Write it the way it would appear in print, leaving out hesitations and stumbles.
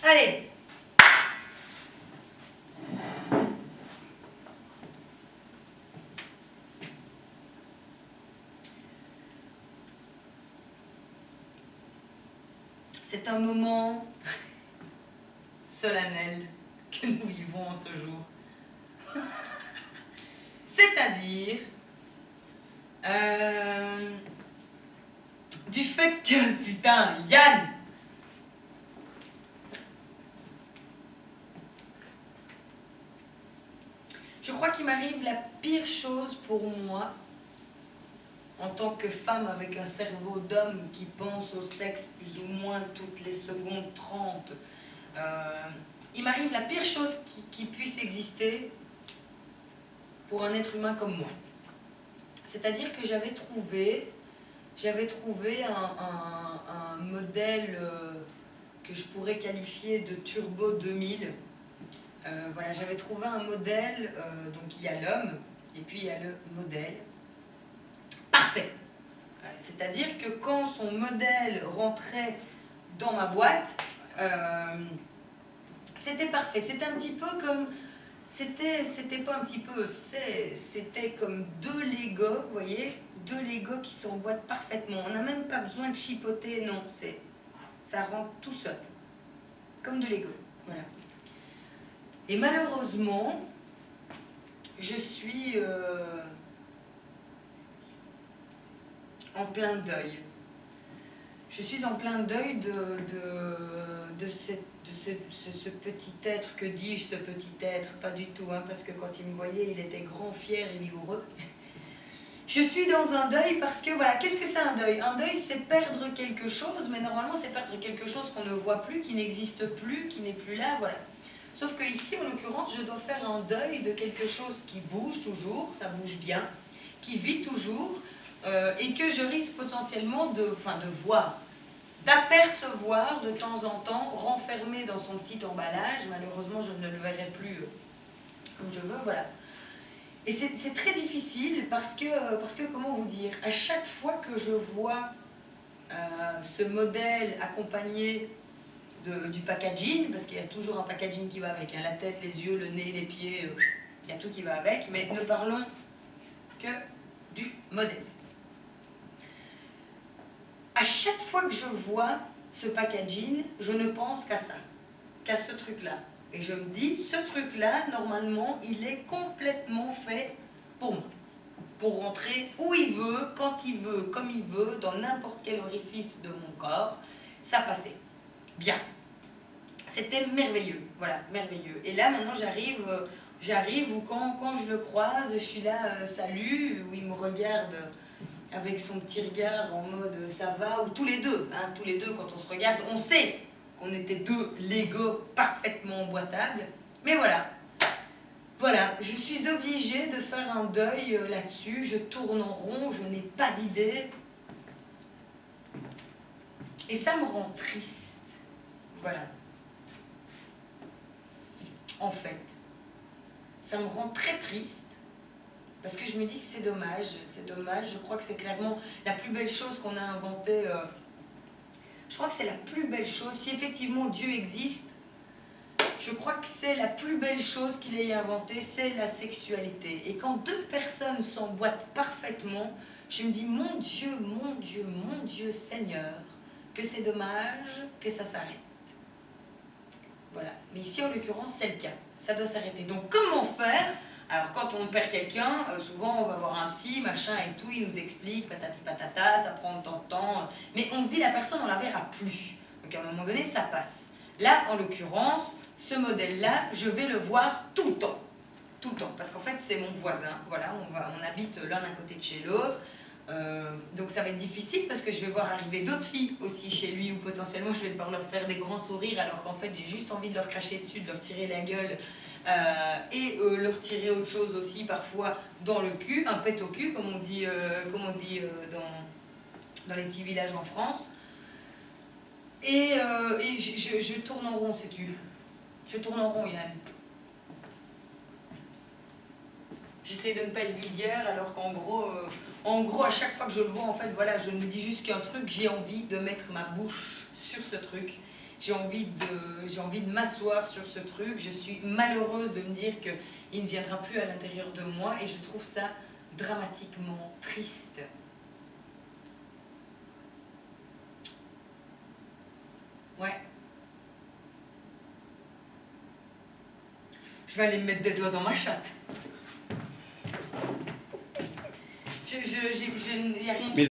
Allez. C'est un moment solennel que nous vivons en ce jour. C'est-à-dire du fait que, putain, Yann, je crois qu'il m'arrive la pire chose pour moi, en tant que femme avec un cerveau d'homme qui pense au sexe plus ou moins toutes les secondes 30, il m'arrive la pire chose qui puisse exister pour un être humain comme moi. C'est-à-dire que j'avais trouvé un modèle que je pourrais qualifier de Turbo 2000. Voilà, j'avais trouvé un modèle, donc il y a l'homme et puis il y a le modèle. Parfait. C'est-à-dire que quand son modèle rentrait dans ma boîte, c'était parfait. C'était un petit peu comme... C'était pas un petit peu, c'était comme deux Legos, vous voyez, deux Legos qui s'emboîtent parfaitement. On n'a même pas besoin de chipoter, non, ça rentre tout seul, comme de Lego, voilà. Et malheureusement, je suis en plein deuil. Je suis en plein deuil de ce petit être. Que dis-je, ce petit être? Pas du tout, hein, parce que quand il me voyait, il était grand, fier et vigoureux. Je suis dans un deuil parce que, voilà, qu'est-ce que c'est un deuil? Un deuil, c'est perdre quelque chose, mais normalement, c'est perdre quelque chose qu'on ne voit plus, qui n'existe plus, qui n'est plus là, voilà. Sauf que ici, en l'occurrence, je dois faire un deuil de quelque chose qui bouge toujours, ça bouge bien, qui vit toujours, et que je risque potentiellement de voir, d'apercevoir de temps en temps, renfermé dans son petit emballage. Malheureusement, je ne le verrai plus comme je veux, voilà. Et c'est très difficile parce que, comment vous dire, à chaque fois que je vois ce modèle accompagné du packaging, parce qu'il y a toujours un packaging qui va avec, hein, la tête, les yeux, le nez, les pieds, il y a tout qui va avec, mais ne parlons que du modèle. À chaque fois que je vois ce packaging, je ne pense qu'à ça, qu'à ce truc-là. Et je me dis, ce truc-là, normalement, il est complètement fait pour moi. Pour rentrer où il veut, quand il veut, comme il veut, dans n'importe quel orifice de mon corps, ça passait. Bien. C'était merveilleux, voilà, merveilleux. Et là, maintenant, j'arrive, ou quand je le croise, je suis là, salut, où il me regarde avec son petit regard en mode ça va, ou tous les deux, quand on se regarde, on sait qu'on était deux Legos parfaitement emboîtables. Mais voilà, je suis obligée de faire un deuil là-dessus, je tourne en rond, je n'ai pas d'idée. Et ça me rend triste, voilà. En fait, ça me rend très triste. Parce que je me dis que c'est dommage, je crois que c'est clairement la plus belle chose qu'on a inventée. Je crois que c'est la plus belle chose, si effectivement Dieu existe, je crois que c'est la plus belle chose qu'il ait inventée, c'est la sexualité. Et quand deux personnes s'emboîtent parfaitement, je me dis, mon Dieu, mon Dieu, mon Dieu Seigneur, que c'est dommage que ça s'arrête. Voilà, mais ici en l'occurrence c'est le cas, ça doit s'arrêter. Donc comment faire? Alors quand on perd quelqu'un, souvent on va voir un psy, machin et tout, il nous explique, patati patata, ça prend tant de temps, mais on se dit la personne on la verra plus. Donc à un moment donné ça passe. Là en l'occurrence, ce modèle-là, je vais le voir tout le temps. Tout le temps, parce qu'en fait c'est mon voisin, voilà, on habite l'un d'un côté de chez l'autre. Donc ça va être difficile parce que je vais voir arriver d'autres filles aussi chez lui, ou potentiellement je vais devoir leur faire des grands sourires alors qu'en fait j'ai juste envie de leur cracher dessus, de leur tirer la gueule et leur tirer autre chose aussi parfois dans le cul, un pet au cul comme on dit, dans les petits villages en France. Et je tourne en rond, sais-tu. Je tourne en rond, Yann. J'essaie de ne pas être vulgaire alors qu'en gros, à chaque fois que je le vois, en fait, voilà, je me dis juste qu'un truc, j'ai envie de mettre ma bouche sur ce truc j'ai envie de m'asseoir sur ce truc. Je suis malheureuse de me dire qu'il ne viendra plus à l'intérieur de moi et je trouve ça dramatiquement triste. Ouais. Je vais aller me mettre des doigts dans ma chatte. Il n'y a rien